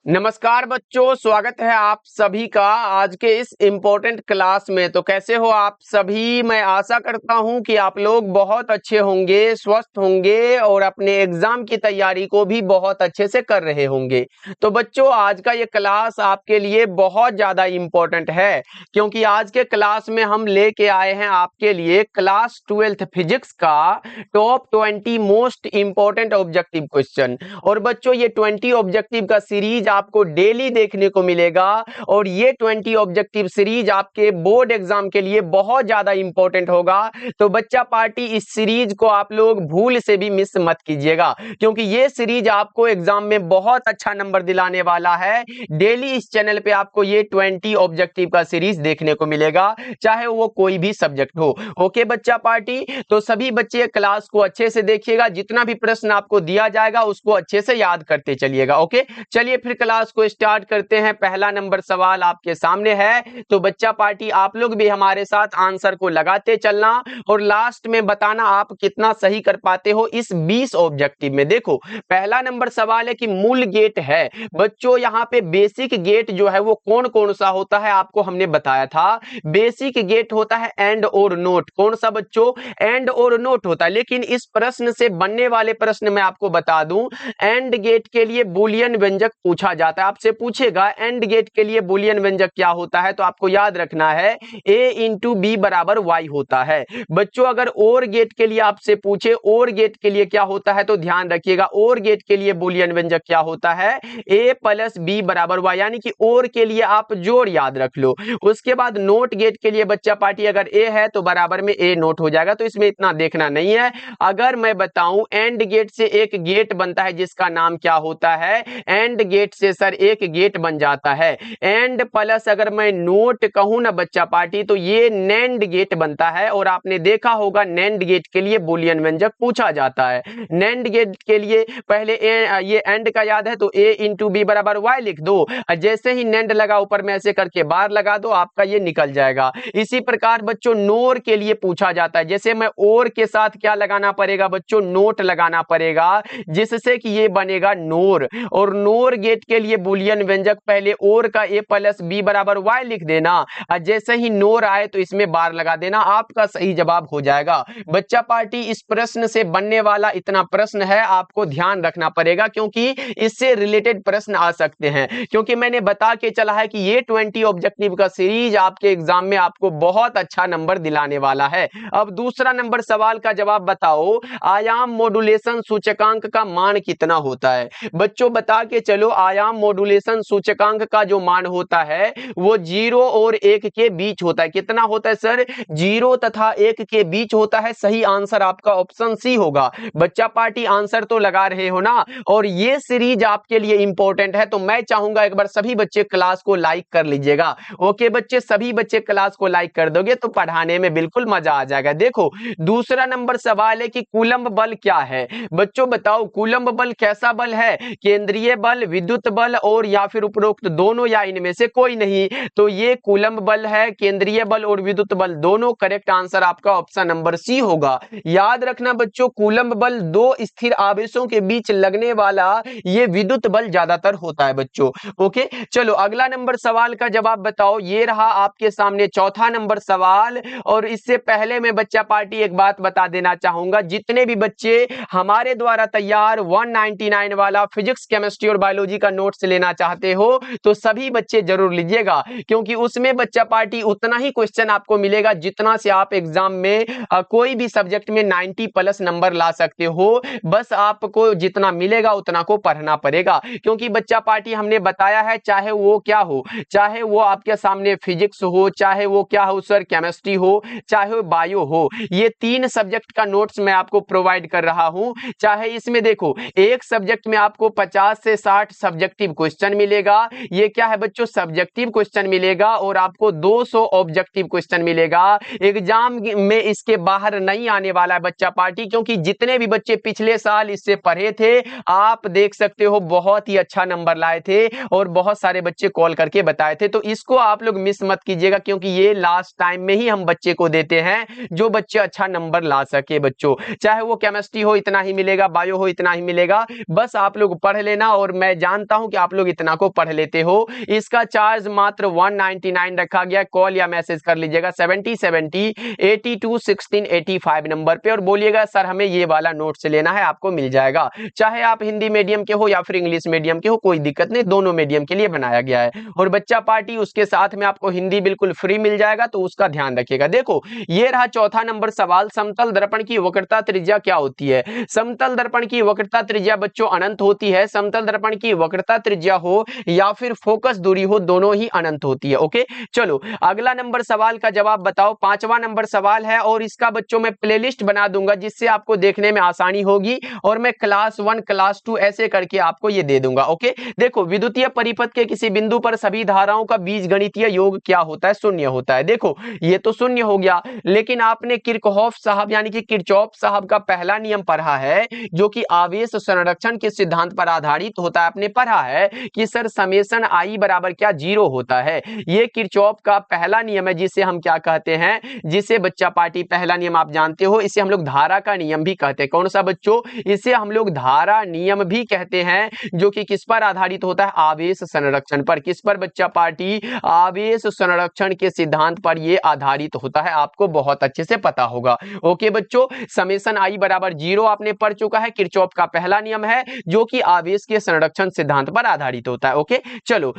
नमस्कार बच्चों, स्वागत है आप सभी का आज के इस इम्पोर्टेंट क्लास में। तो कैसे हो आप सभी? मैं आशा करता हूं कि आप लोग बहुत अच्छे होंगे, स्वस्थ होंगे और अपने एग्जाम की तैयारी को भी बहुत अच्छे से कर रहे होंगे। तो बच्चों, आज का ये क्लास आपके लिए बहुत ज़्यादा इम्पोर्टेंट है, क्योंकि आज के क्लास में हम लेके आए हैं आपके लिए क्लास 12th फिजिक्स का top 20 most important objective question. और बच्चों, ये 20 ऑब्जेक्टिव का सीरीज आपको डेली देखने को मिलेगा और ये 20 ऑब्जेक्टिव सीरीज आपके बोर्ड एग्जाम के लिए बहुत ज्यादा इंपॉर्टेंट होगा। तो बच्चा पार्टी, इस सीरीज को आप लोग भूल से भी मिस मत कीजिएगा, क्योंकि ये सीरीज आपको एग्जाम में बहुत अच्छा नंबर दिलाने वाला है। डेली इस चैनल पे आपको ये 20 ऑब्जेक्टिव का सीरीज देखने को मिलेगा, चाहे वो कोई भी सब्जेक्ट हो। ओके बच्चा पार्टी, तो सभी बच्चे क्लास को अच्छे से देखिएगा, जितना भी प्रश्न आपको दिया जाएगा उसको अच्छे से याद करते चलिएगा। ओके, चलिए फिर क्लास को स्टार्ट करते हैं। पहला नंबर सवाल आपके सामने है, तो बच्चा पार्टी आप लोग भी हमारे साथ आंसर को लगाते चलना और लास्ट में बताना आप कितना सही कर पाते हो इस 20 ऑब्जेक्टिव में। देखो, पहला नंबर सवाल है कि मूल गेट है। बच्चों, यहाँ पे बेसिक गेट जो है वो कौन कौन सा होता है आपको हमने बताया था। बेसिक गेट होता है एंड और नोट। कौन सा बच्चों? एंड और नोट होता है। लेकिन इस प्रश्न से बनने वाले प्रश्न मैं आपको बता दूं, एंड गेट के लिए बूलियन व्यंजक पूछा जाता है। आपसे पूछेगा एंड गेट के लिए बूलियन व्यंजक क्या होता है, तो आपको याद रखना है a इंटू बी बराबर वाई होता है। बच्चों, अगर और गेट के लिए आपसे पूछे और गेट के लिए क्या होता है, तो ध्यान रखिएगा और गेट के लिए बूलियन व्यंजक क्या होता है, a प्लस बी बराबर वाई, यानी कि और के लिए आप जोड़ याद रख लो। उसके बाद नोट गेट के लिए बच्चा पार्टी अगर a है तो बराबर में a नोट हो जाएगा, तो इसमें इतना देखना नहीं है। अगर मैं बताऊं एंड गेट से एक गेट बनता है जिसका नाम क्या होता है, एंड गेट से सर एक गेट बन जाता है। एंड प्लस अगर मैं नोट कहूं ना बच्चा पार्टी, तो ये नैंड गेट बनता है। और आपने देखा होगा नैंड गेट के लिए बूलियन व्यंजक पूछा जाता है। नैंड गेट के लिए पहले ये एंड का याद है तो a इंटू बी बराबर वाई लिख दो, जैसे ही नैंड लगा ऊपर में ऐसे करके बार लगा दो, आपका ये निकल जाएगा। इसी प्रकार बच्चों नोर के लिए पूछा जाता है, जैसे मैं और के साथ क्या लगाना पड़ेगा बच्चों, नोट लगाना पड़ेगा, जिससे कि ये बनेगा नोर। और नोर गेट के लिए बूलियन व्यंजक पहले और का a प्लस बी बराबर वाई लिख देना, और जैसे ही नोर आए तो इसमें बार लगा देना, आपका सही जवाब हो जाएगा। बच्चा पार्टी, इस प्रश्न से बनने वाला इतना प्रश्न है, आपको ध्यान रखना पड़ेगा, क्योंकि इससे रिलेटेड प्रश्न आ सकते हैं। क्योंकि मैंने बता के चला है कि ये 20 ऑब्जेक्टिव का सीरीज आपके एग्जाम में आपको बहुत अच्छा नंबर दिलाने वाला है। अब दूसरा नंबर सवाल का जवाब बताओ, आयाम मॉड्यूलेशन सूचकांक का मान कितना होता है। बच्चों बता के चलो, आयाम मॉड्यूलेशन सूचकांक का जो मान होता है वो 0 और 1 के बीच होता है। कितना होता है सर? 0 तथा 1 के बीच होता है। सही आंसर आपका ऑप्शन सी होगा। बच्चा पार्टी आंसर तो लगा रहे हो ना, और ये सीरीज आपके लिए इंपॉर्टेंट है, तो मैं चाहूंगा एक बार सभी बच्चे क्लास को लाइक कर लीजिएगा। ओके बच्चे, सभी बच्चे क्लास को लाइक कर दोगे तो पढ़ाने में बिल्कुल मजा आ जाएगा। देखो, दूसरा नंबर सवाल है कि कूलम्ब बल क्या है। बच्चों बताओ, कूलम्ब बल कैसा बल है? केंद्रीय बल, विद्युत बल और या फिर उपरोक्त दोनों, या इनमें से कोई नहीं? तो ये कूलम्ब बल है, केंद्रीय बल और विद्युत बल दोनों। करेक्ट आंसर आपका ऑप्शन नंबर सी होगा। याद रखना बच्चों, कूलम्ब बल दो स्थिर आवेशों के बीच लगने वाला ये विद्युत बल ज्यादातर होता है बच्चों। ओके, चलो अगला नंबर सवाल का जवाब बताओ। ये रहा आपके सामने चौथा नंबर सवाल। और इससे पहले मैं बच्चा पार्टी एक बात बता देना चाहूंगा, जितने भी बच्चे हमारे द्वारा तैयार 199 वाला फिजिक्स, केमिस्ट्री और बायोलॉजी का नोट्स लेना चाहते हो तो सभी बच्चे जरूर लीजिएगा, क्योंकि उसमें बच्चा पार्टी उतना ही क्वेश्चन आपको मिलेगा जितना से आप एग्जाम में कोई भी सब्जेक्ट में 90 प्लस नंबर ला सकते हो। बस आपको जितना मिलेगा उतना को पढ़ना पड़ेगा, क्योंकि बच्चा पार्टी हमने बताया है, चाहे वो क्या हो, चाहे वो आपके सामने फिजिक्स हो, चाहे वो क्या हो सर केमिस्ट्री हो, चाहे वो बायो हो, ये तीन सब्जेक्ट का नोट्स मैं आपको प्रोवाइड कर रहा हूं। चाहे इसमें देखो, एक सब्जेक्ट में आपको 50 से 60 सब्जेक्टिव क्वेश्चन मिलेगा। ये क्या है बच्चों? सब्जेक्टिव क्वेश्चन मिलेगा। और आपको 200 ऑब्जेक्टिव क्वेश्चन मिलेगा। एग्जाम में इसके बाहर नहीं आने वाला है बच्चा पार्टी, क्योंकि जितने भी बच्चे पिछले साल इससे पढ़े थे, आप देख सकते हो बहुत ही अच्छा नंबर लाए थे और बहुत सारे बच्चे कॉल करके बताए थे। तो इसको आप लोग मिस मत कीजिएगा, क्योंकि ये लास्ट टाइम में ही हम बच्चे को देते हैं जो बच्चे अच्छा नंबर ला सके बच्चों। चाहे वो केमिस्ट्री हो इतना ही मिलेगा, बायो हो इतना ही मिलेगा। बस आप लोग पढ़ लेना, और मैं जानता चाहता हूं कि आप लोग इतना को पढ़ लेते हो। इसका चार्ज मात्र 199 रखा गया। कॉल या मैसेज कर लीजिएगा 7070 82 16 85 नंबर पे और बोलिएगा सर हमें ये वाला नोट्स लेना है, आपको मिल जाएगा। चाहे आप हिंदी मीडियम के हो या फिर इंग्लिश मीडियम के हो, कोई दिक्कत नहीं, दोनों मीडियम के लिए बनाया गया है। और बच्चा पार्टी उसके साथ में आपको हिंदी बिल्कुल फ्री मिल जाएगा, तो उसका ध्यान रखिएगा। देखो ये रहा चौथा नंबर सवाल, समतल दर्पण की वक्रता त्रिज्या क्या होती है? समतल दर्पण की वक्रता त्रिज्या बच्चों अनंत होती है। समतल दर्पण की वक्रता त्रिज्या हो या फिर फोकस दूरी हो, दोनों ही अनंत होती है। ओके, चलो अगला नंबर सवाल का जवाब बताओ। पांचवा नंबर सवाल है और इसका बच्चों मैं प्लेलिस्ट बना दूंगा जिससे आपको देखने में आसानी होगी और मैं क्लास 1 क्लास 2 ऐसे करके आपको ये दे दूंगा। ओके, देखो विद्युतीय परिपथ के किसी बिंदु पर सभी धाराओं का बीजगणितीय योग क्या होता है? शून्य होता है। देखो ये तो शून्य हो गया, लेकिन आपने किरचॉफ साहब यानी कि किरचॉफ साहब का पहला नियम पढ़ा है जो कि आवेश संरक्षण के सिद्धांत पर आधारित होता है। आपने पढ़ा है कि सर समेशन आई बराबर क्या? 0 होता है। ये किरचॉफ का पहला नियम है जिसे हम क्या कहते हैं? जिसे बच्चा पार्टी पहला नियम आप जानते हो, इसे हम लोग धारा का नियम भी कहते हैं। कौन सा बच्चों? इसे हम लोग धारा नियम भी कहते हैं, जो कि किस पर आधारित होता है? आवेश संरक्षण पर। किस पर बच्चा पार्टी? आवेश संरक्षण के सिद्धांत पर यह आधारित होता है, आपको बहुत अच्छे से पता होगा। ओके बच्चों, समेशन आई बराबर 0 आपने पढ़ चुका है, किरचॉफ का पहला नियम है जो कि आवेश के संरक्षण सिद्धांत पर आधारित होता है। ओके चलो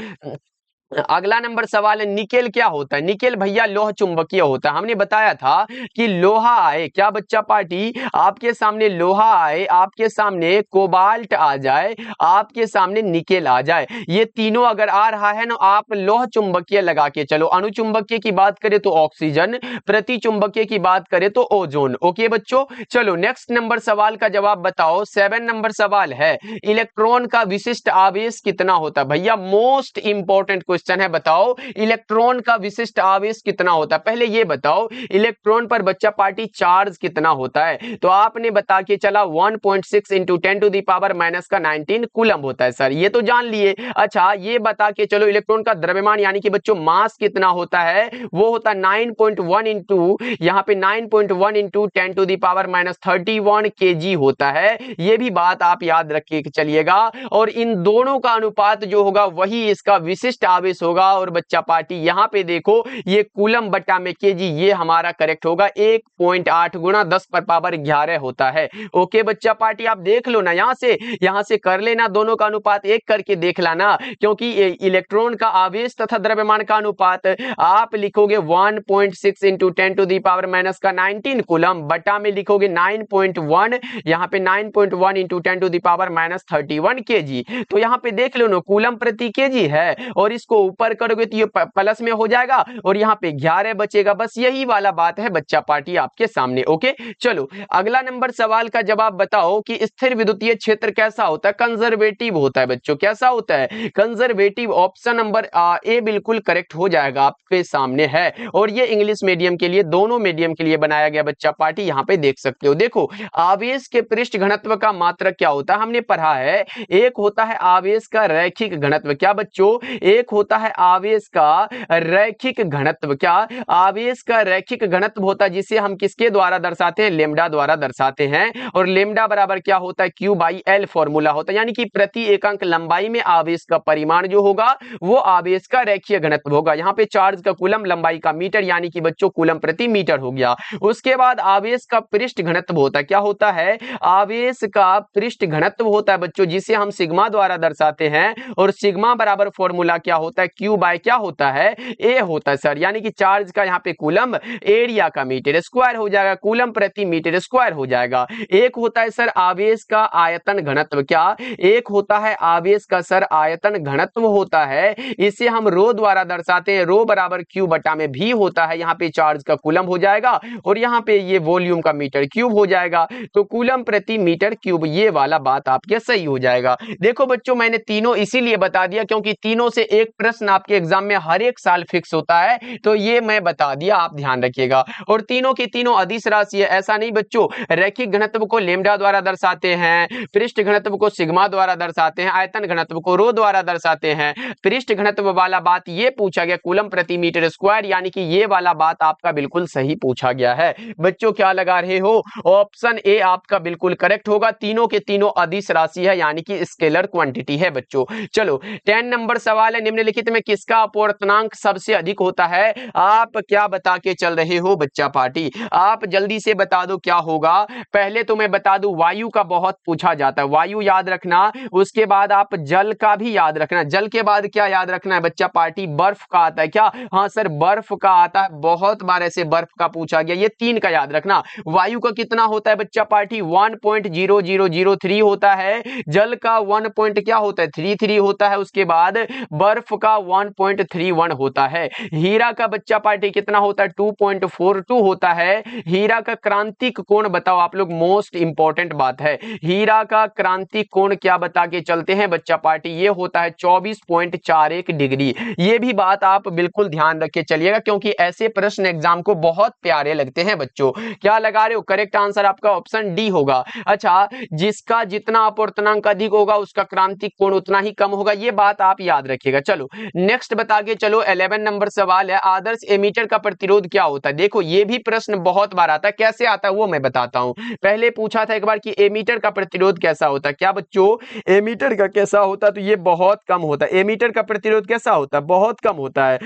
अगला नंबर सवाल है, निकेल क्या होता है? निकेल भैया लोह चुंबकीय होता है। हमने बताया था कि लोहा आए, क्या बच्चा पार्टी? आपके सामने लोहा आए, आपके सामने कोबाल्ट आ जाए, आपके सामने निकेल आ जाए, ये तीनों अगर आ रहा है ना, आप लोह चुंबकीय लगा के चलो। अणुचुंबकीय की बात करें तो ऑक्सीजन, प्रति चुंबकीय की बात करें तो ओजोन। ओके बच्चों चलो नेक्स्ट नंबर सवाल का जवाब बताओ। 7 नंबर सवाल है, इलेक्ट्रॉन का विशिष्ट आवेश कितना होता है? भैया मोस्ट इंपॉर्टेंट क्वेश्चन है, बताओ इलेक्ट्रॉन का विशिष्ट आवेश कितना होता है? पहले ये बताओ इलेक्ट्रॉन पर बच्चा पार्टी चार्ज कितना होता है? तो आपने बता के चला 1.6 into 10 to the power minus का 19 कूलम होता है। सर ये तो जान लिए। अच्छा ये बता के चलो इलेक्ट्रॉन का द्रव्यमान यानी कि बच्चों मास कितना होता है? वो होता है 9.1 इंटू यहां पे 9.1 into 10 to the power minus 31 kg होता है। ये भी बात आप याद रख के चलिएगा और इन दोनों का अनुपात जो होगा वही इसका विशिष्ट आवेश होगा। और बच्चा पार्टी यहां पे देखो ये कूलम बट्टा में केजी, ये हमारा करेक्ट होगा। 1.8 गुणा 10 पर पावर 11 होता है। ओके बच्चा पार्टी आप देख लो ना, यहां से कर लेना, दोनों का अनुपात 1 करके देख लाना, क्योंकि इलेक्ट्रॉन का आवेश तथा द्रव्यमान का अनुपात आप लिखोगे 1.6 into 10 to the power minus का 19 कूलम, बटा में लिखोगे 9.1, यहां पे 9.1 into 10 to the power minus 31 kg. तो यहां पे देख लो ना कूलम प्रति केजी है और इसको ऊपर करोगे तो ये प्लस में हो जाएगा और यहाँ पे 11 बचेगा। बस यही वाला बात है बच्चा पार्टी आपके सामने। ओके चलो अगला नंबर सवाल का जवाब बताओ कि स्थिर विद्युतीय क्षेत्र कैसा होता है? कंजर्वेटिव होता है बच्चों। कैसा होता है? कंजर्वेटिव। ऑप्शन नंबर ए बिल्कुल करेक्ट हो जाएगा, आपके सामने है। और ये इंग्लिश मीडियम के लिए, दोनों मीडियम के लिए बनाया गया बच्चा पार्टी, यहाँ पे देख सकते हो। देखो आवेश के पृष्ठ घनत्व का मात्रक क्या होता है? हमने पढ़ा है एक होता है आवेश का रैखिक घनत्व। क्या बच्चों? एक होता है आवेश का रैखिक घनत्व। क्या? आवेश का रैखिक घनत्व होता है जिसे हम किसके द्वारा दर्शाते हैं? लेम्डा द्वारा दर्शाते हैं। और लेम्डा बराबर क्या होता है? Q बाई L फॉर्मूला होता है, यानी कि प्रति एकांक लंबाई में आवेश का परिमाण जो होगा वो आवेश का रैखिक घनत्व होगा। यहाँ पे चार्ज का कूलम, लंबाई का मीटर, यानी कि बच्चों कूलम प्रति मीटर हो गया। उसके बाद आवेश का पृष्ठ घनत्व होता है। क्या होता है? आवेश का पृष्ठ घनत्व होता है बच्चों जिसे हम सिग्मा द्वारा दर्शाते हैं। और सिग्मा बराबर फॉर्मूला क्या होता है? Q बाय क्या होता है? A होता है सर, यानी कि चार्ज का यहाँ पे कूलम, एरिया का मीटर स्क्वायर हो जाएगा, कूलम प्रति मीटर स्क्वायर हो जाएगा। एक होता है सर आवेश का आयतन घनत्व। क्या? एक होता है आवेश का सर आयतन घनत्व होता है, इसे हम रो द्वारा दर्शाते हैं। रो बराबर Q बटा में भी होता है, यहाँ पे चार्ज का कूलम हो जाएगा और यहाँ पे ये वॉल्यूम का मीटर क्यूब हो जाएगा। तो कूलम प्रति मीटर क्यूब, ये वाला बात आपके सही हो जाएगा। देखो बच्चों मैंने तीनों इसीलिए बता दिया क्योंकि तीनों से 1 प्रश्न आपके एग्जाम में हर एक साल फिक्स होता है, तो ये मैं बता दिया, आप ध्यान रखिएगा। और तीनों की तीनों अदिश राशि है, ऐसा नहीं बच्चों। रैखिक घनत्व को लेम्डा द्वारा दर्शाते हैं, पृष्ठ घनत्व को सिग्मा द्वारा दर्शाते हैं, आयतन घनत्व को रो द्वारा दर्शाते हैं। पृष्ठ घनत्व वाला बात ये पूछा गया कूलम प्रति मीटर स्क्वायर, यानी कि ये वाला बात आपका बिल्कुल सही पूछा गया है। बच्चों क्या लगा रहे हो? ऑप्शन ए आपका बिल्कुल करेक्ट होगा। तीनों के तीनों अदिश राशि है, यानी कि स्केलर क्वांटिटी है बच्चों। चलो 10 नंबर सवाल है, निम्नलिखित में किसका अपवर्तनांक सबसे अधिक होता है? आप क्या बता के चल रहे हो बच्चा पार्टी? आप जल्दी से बता दो क्या होगा। पहले तो मैं बता दूं, वायु का बहुत पूछा जाता है, वायु याद रखना। उसके बाद आप जल का भी याद रखना। जल के बाद क्या याद रखना है बच्चा पार्टी? बर्फ का आता है क्या? हाँ सर, बर्फ का आता है, बहुत बार ऐसे बर्फ का पूछा गया। ये 3 का याद रखना। वायु का कितना होता है बच्चा पार्टी? 1.0003 होता है। जल का 1 पॉइंट क्या होता है? 33 होता है। उसके बाद बर्फ का 1.31 होता है। हीरा का बच्चा पार्टी कितना होता है? 2.42 होता है। हीरा का क्रांतिक कोण बताओ आप लोग, मोस्ट इंपॉर्टेंट बात है। हीरा का क्रांतिक कोण क्या बता के चलते हैं बच्चा पार्टी? ये होता है 24.41 डिग्री। ये भी बात आप बिल्कुल ध्यान रख के चलिएगा, क्योंकि ऐसे प्रश्न एग्जाम को बहुत प्यारे लगते हैं बच्चों। क्या लगा रहे हो? करेक्ट आंसर आपका ऑप्शन डी होगा। अच्छा, जिसका जितना अपवर्तनांक अधिक होगा उसका क्रांतिक कोण उतना ही कम होगा, ये बात आप याद रखिएगा। चलो नेक्स्ट बता के चलो, 11 नंबर सवाल है, आदर्श एमीटर का प्रतिरोध क्या होता है? देखो ये भी प्रश्न बहुत बार आता है, कैसे आता है वो मैं बताता हूं। पहले पूछा था एक बार कि एमीटर का प्रतिरोध कैसा होता है। क्या बच्चों, एमीटर का कैसा होता है? तो ये बहुत कम होता है। एमीटर का प्रतिरोध कैसा होता है? बहुत कम होता है।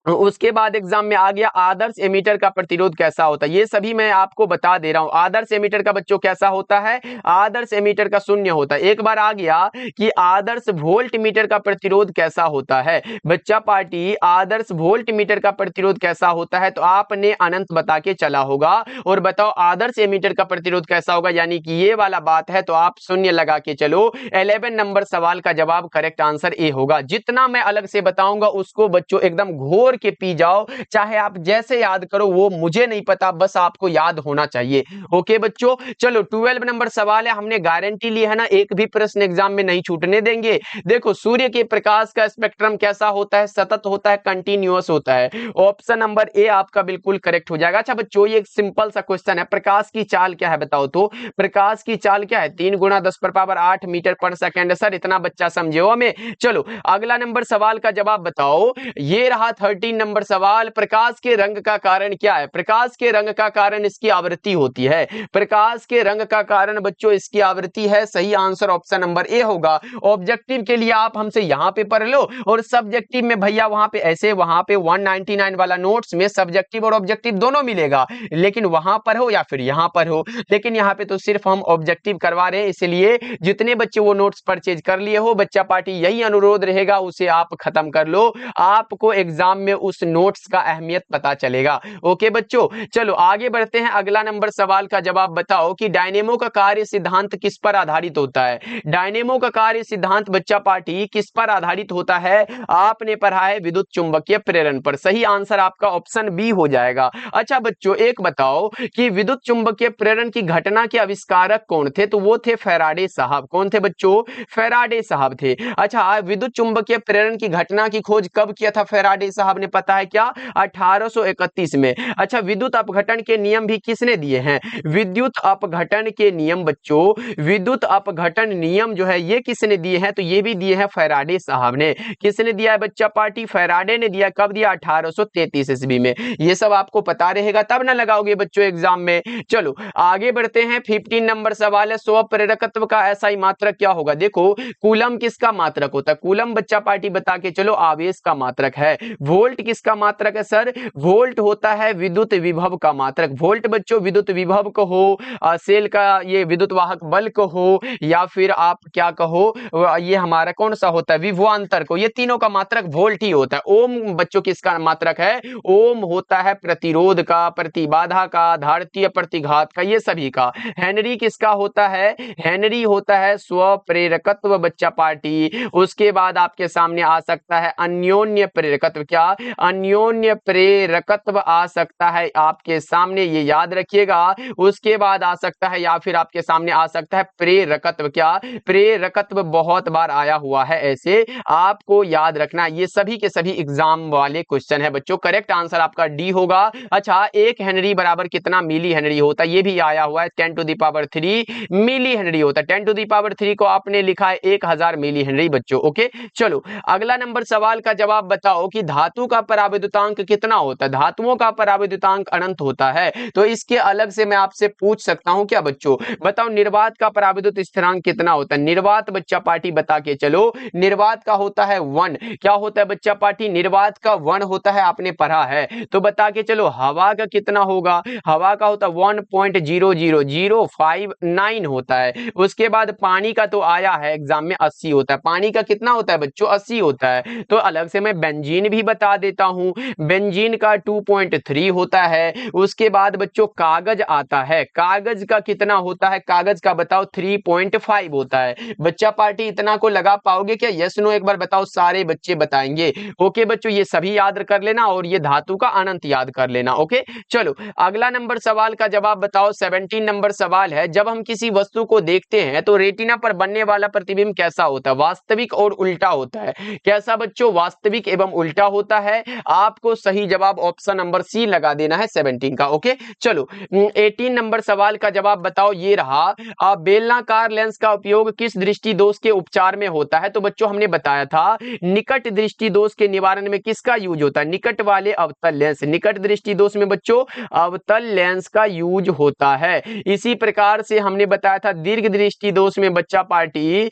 उसके बाद एग्जाम में आ गया आदर्श एमीटर का प्रतिरोध कैसा होता है। ये सभी मैं आपको बता दे रहा हूं। आदर्श एमीटर का बच्चों कैसा होता है? आदर्श एमीटर का 0 होता है। एक बार आ गया कि आदर्श वोल्ट मीटर का प्रतिरोध कैसा होता है। बच्चा पार्टी, आदर्श वोल्ट मीटर का प्रतिरोध कैसा होता है? तो आपने अनंत बता के चला होगा। और बताओ आदर्श एमीटर का प्रतिरोध कैसा होगा, यानी कि ये वाला बात है, तो आप 0 लगा के चलो। 11 नंबर सवाल का जवाब करेक्ट आंसर ए होगा। जितना मैं अलग से बताऊंगा उसको बच्चों एकदम घोर के पी जाओ, चाहे आप जैसे याद करो वो मुझे नहीं पता, बस आपको याद होना चाहिए। ओके बच्चों, चलो 12 नंबर सवाल है, हमने गारंटी ली है ना, एक भी प्रश्न एग्जाम में नहीं छूटने देंगे। देखो सूर्य के प्रकाश का स्पेक्ट्रम कैसा होता है? सतत होता है, कंटीन्यूअस होता है। ऑप्शन नंबर ए आपका बिल्कुल करेक्ट हो जाएगा। अच्छा बच्चों, ये एक सिंपल सा क्वेश्चन है, प्रकाश की चाल क्या है बताओ तो? प्रकाश की चाल क्या है? 3 × 10⁸ मीटर पर सेकेंड। सर इतना बच्चा समझे हो हमें। चलो अगला नंबर सवाल का जवाब बताओ। ये रहा 13 नंबर सवाल, प्रकाश के रंग का कारण क्या है? प्रकाश के रंग का कारण इसकी आवृत्ति होती है। प्रकाश के रंग का कारण बच्चों इसकी आवृत्ति है। सही आंसर ऑप्शन नंबर ए होगा। ऑब्जेक्टिव के लिए आप हमसे यहां पे पढ़ लो, और सब्जेक्टिव में भैया वहां पे ऐसे, वहां पे 199 वाला नोट्स में सब्जेक्टिव और ऑब्जेक्टिव दोनों मिलेगा, लेकिन वहां पर हो या फिर यहां पर हो। लेकिन यहां पे तो सिर्फ हम ऑब्जेक्टिव करवा रहे हैं, इसलिए जितने बच्चे वो नोट्स परचेज कर लिए हो, बच्चा पार्टी यही अनुरोध रहेगा उसे आप खत्म कर लो। आपको एग्जाम में उस नोट्स का अहमियत पता चलेगा। ओके बच्चों, चलो आगे बढ़ते हैं। अगला नंबर सवाल का जवाब बताओ कि डायनेमो का कार्य सिद्धांत किस पर आधारित होता है? डायनेमो का कार्य सिद्धांत बच्चा पार्टी किस पर आधारित होता है? आपने पढ़ा है विद्युत चुंबकीय प्रेरण पर। सही आंसर आपका ऑप्शन बी हो जाएगा। अच्छा बच्चों, एक बताओ कि विद्युत चुंबकीय प्रेरण की घटना के आविष्कारक कौन थे? तो वो थे फैराडे साहब। कौन थे बच्चों? फैराडे साहब थे। अच्छा, विद्युत चुंबकीय प्रेरण की घटना की खोज कब किया था फैराडे साहब ने, पता है क्या? 1831 में। अच्छा, विद्युत अपघटन के नियम भी किसने दिए हैं? विद्युत अपघटन के नियम बच्चों, विद्युत अपघटन नियम जो है ये किसने दिए हैं? तो ये भी दिए हैं फैराडे साहब ने। किसने दिया है बच्चा पार्टी? फैराडे ने दिया। कब दिया? 1833 ईस्वी में। ये सब आपको पता रहेगा तब ना लगाओगे बच्चों एग्जाम में। चलो आगे बढ़ते हैं। 15 नंबर सवाल है, स्वप्रेरकत्व का एसआई मात्रक क्या होगा? देखो कूलम किसका मात्रक होता है? कूलम बच्चा पार्टी बता के चलो आवेश का मात्रक है। वोल्ट किसका मात्रक है सर? वोल्ट होता है विद्युत विभव का मात्रक। वोल्ट बच्चों विद्युत विभव को हो, सेल का ये विद्युत वाहक बल को हो, या फिर आप क्या कहो, ये हमारा कौन सा होता है? विभवांतर को। ये तीनों का मात्रक वोल्ट ही होता है। ओम बच्चों किसका मात्रक है? ओम होता है प्रतिरोध का, प्रतिबाधा का, धारितीय प्रतिघात का, ये सभी का। हेनरी किसका होता है? हेनरी होता है स्वप्रेरकत्व बच्चा पार्टी। उसके बाद आपके सामने आ सकता है अन्योन्य प्रेरकत्व। क्या? अन्योन्य प्रेरकत्व आ सकता है आपके सामने, ये याद रखिएगा। उसके बाद आ सकता है या फिर आपके सामने आ सकता है प्रेरकत्व। क्या? प्रेरकत्व बहुत बार आया हुआ है, ऐसे आपको याद रखना। ये सभी के सभी एग्जाम वाले क्वेश्चन है बच्चों। करेक्ट आंसर आपका डी होगा। अच्छा, 1 हेनरी बराबर कितना मिली हेनरी होता है? ये भी आया हुआ है, 10⁻³ मिली हेनरी होता है। 10⁻³ को आपने लिखा है 1000 मिली हेनरी बच्चों। ओके, चलो अगला नंबर सवाल का जवाब बताओ कि धातु का पराविद्युतांक कितना होता है? धातुओं का पराविद्युतांक अनंत होता है, तो इसके अलग से मैं आपसे पूछ सकता हूं क्या बच्चों? बताओ निर्वात का पराविद्युत स्थिरांक कितना होता है? निर्वात बच्चा पार्टी बता के चलो। निर्वात का होता है 1। क्या होता है बच्चा पार्टी? निर्वात का 1 होता है, आपने पढ़ा है तो बता के चलो। हवा का कितना होगा? हवा का होता है 1.00059 होता है। उसके बाद पानी का तो आया है एग्जाम में 80 होता है। पानी का कितना होता है बच्चों? 80 होता है। तो अलग से मैं बेंजीन भी बता देता हूं, बेंजीन का 2.3 होता है। उसके बाद बच्चों कागज आता है, कागज का कितना होता है? कागज का बताओ 3.5 होता है। बच्चा पार्टी इतना को लगा पाओगे क्या? यस नो एक बार बताओ, सारे बच्चे बताएंगे। ओके बच्चों, ये सभी याद कर लेना और ये धातु का अनंत याद कर लेना। ओके, चलो अगला नंबर सवाल का जवाब बताओ। 17 नंबर सवाल है, जब हम किसी वस्तु को देखते हैं तो रेटिना पर बनने वाला प्रतिबिंब कैसा होता है? वास्तविक और उल्टा होता है। कैसा बच्चों? वास्तविक एवं उल्टा होता है। आपको सही जवाब ऑप्शन नंबर सी लगा देना है 17 का। ओके, चलो 18 नंबर सवाल का जवाब बताओ। ये रहा, बेलनाकार लेंस का उपयोग किस दृष्टि दोष के उपचार में होता है? तो बच्चों हमने बताया था निकट दृष्टि दोष के निवारण में किसका यूज होता है? निकट वाले अवतल लेंस। निकट दृष्टि दोष में बच्चों अवतल लेंस का यूज होता है। इसी प्रकार से हमने बताया था दीर्घ दृष्टि दोष में बच्चा पार्टी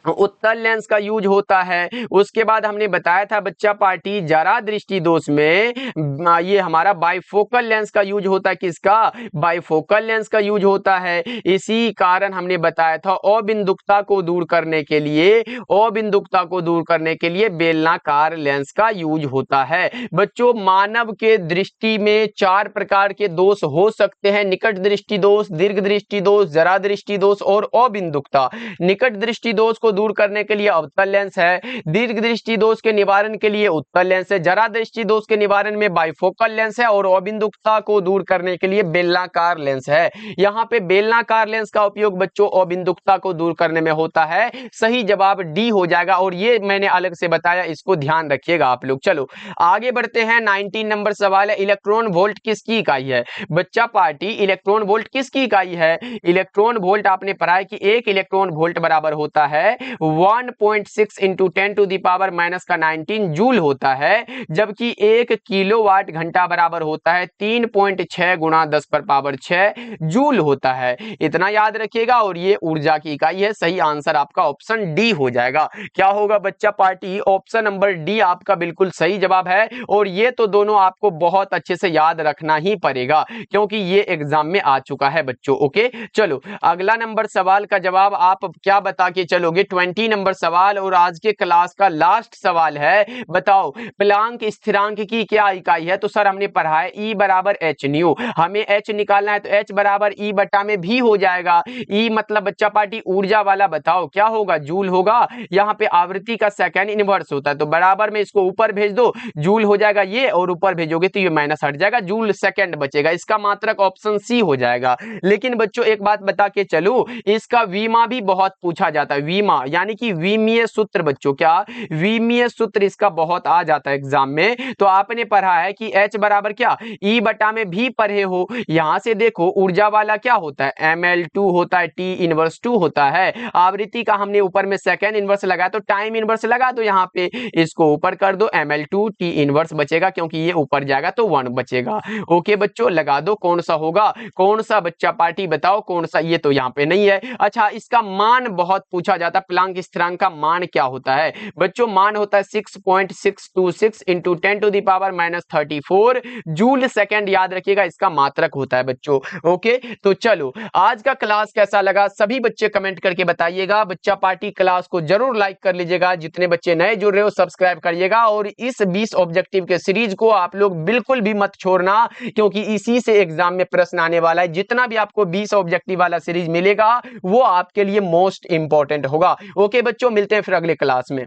उत्तल लेंस का यूज होता है। उसके बाद हमने बताया था बच्चा पार्टी जरा दृष्टि दोष में ये हमारा बाइफोकल लेंस का यूज होता है। किसका? बाइफोकल लेंस का यूज होता है। इसी कारण हमने बताया था अबिंदुकता को दूर करने के लिए, अबिंदुकता को दूर करने के लिए बेलनाकार लेंस का यूज होता है। बच्चों मानव के दृष्टि में 4 प्रकार के दोष हो सकते हैं, निकट दृष्टि दोष, दीर्घ दृष्टि दोष, जरा दृष्टि दोष और अबिंदुकता। निकट दृष्टि दोष को दूर करने के लिए अवतल लेंस है, दीर्घ दृष्टि दोष के निवारण के लिए उत्तल लेंस है, जरा दृष्टि दोष के निवारण में बाइफोकल लेंस है और अबिंदुकता को दूर करने के लिए बेलनाकार लेंस है। यहाँ पे बेलनाकार लेंस का उपयोग बच्चों अबिंदुकता को दूर करने में होता है। सही जवाब डी हो जाएगा और ये मैंने अलग से बताया, इसको ध्यान रखिएगा आप लोग। चलो आगे बढ़ते हैं। 19 नंबर सवाल है, इलेक्ट्रॉन वोल्ट किसकी इकाई है? बच्चा पार्टी इलेक्ट्रॉन वोल्ट किसकी इकाई है? इलेक्ट्रॉन वोल्ट आपने पढ़ा है कि 1 इलेक्ट्रॉन वोल्ट बराबर होता है 1.6 इंटू 10⁻⁻⁹ जूल होता है, जबकि 1 किलोवाट घंटा बराबर होता है 3.6 गुणा 10⁻6 जूल होता है। इतना याद रखिएगा और ये ऊर्जा की इकाई है। सही आंसर आपका ऑप्शन डी हो जाएगा। क्या होगा बच्चा पार्टी? ऑप्शन नंबर डी आपका बिल्कुल सही जवाब है। और ये तो दोनों आपको बहुत अच्छे से याद रखना ही पड़ेगा क्योंकि ये एग्जाम में आ चुका है बच्चों। ओके, चलो अगला नंबर सवाल का जवाब आप क्या बता के चलोगे? 20 नंबर सवाल और आज के क्लास का लास्ट सवाल है। बताओ प्लांक स्थिरांक की क्या इकाई है? तो सर हमने पढ़ा है E बराबर एच न्यू। हमें H निकालना है तो H बराबर E बटा में भी हो जाएगा। E मतलब बच्चा पार्टी ऊर्जा वाला, बताओ क्या होगा? जूल होगा। यहाँ पे आवृत्ति का सेकेंड इनवर्स होता है तो बराबर में इसको ऊपर भेज दो, जूल हो जाएगा ये, और ऊपर भेजोगे तो ये माइनस हट जाएगा, जूल सेकेंड बचेगा। इसका मात्रक ऑप्शन सी हो जाएगा। लेकिन बच्चों एक बात बता के चलूं, इसका वीमा भी बहुत पूछा जाता है। वीमा यानी कि विमीय सूत्र बच्चों, क्या? विमीय सूत्र इसका बहुत आ जाता है एग्जाम में। तो आपने पढ़ा है कि H बराबर क्या? E बटा में भी पढ़े हो। यहां से देखो ऊर्जा वाला क्या होता है? ml2 होता है, T इनवर्स 2 होता है। आवृत्ति का हमने ऊपर में सेकेंड इनवर्स लगाया तो टाइम इनवर्स लगा दो, यहाँ पे इसको ऊपर कर दो, ml2 T इनवर्स बचेगा क्योंकि ये ऊपर जाएगा तो 1 बचेगा। ओके बच्चों लगा दो, कौन सा होगा? कौन सा बच्चा पार्टी बताओ कौन सा? ये तो यहाँ पे नहीं है। अच्छा, इसका मान बहुत पूछा जाता है। प्लांक स्थिरांक का मान क्या होता है बच्चों? मान होता है 6.626 इंटू 10⁻⁻34 जूल सेकेंड। याद रखिएगा इसका मात्रक होता है बच्चों। ओके, तो चलो आज का क्लास कैसा लगा सभी बच्चे कमेंट करके बताइएगा। बच्चा पार्टी क्लास को जरूर लाइक कर लीजिएगा। जितने बच्चे नए जुड़ रहे हो सब्सक्राइब करिएगा और इस 20 ऑब्जेक्टिव के सीरीज को आप लोग बिल्कुल भी मत छोड़ना क्योंकि इसी से एग्जाम में प्रश्न आने वाला है। जितना भी आपको 20 ऑब्जेक्टिव वाला सीरीज मिलेगा वो आपके लिए मोस्ट इंपॉर्टेंट होगा। ओके बच्चों, मिलते हैं फिर अगले क्लास में।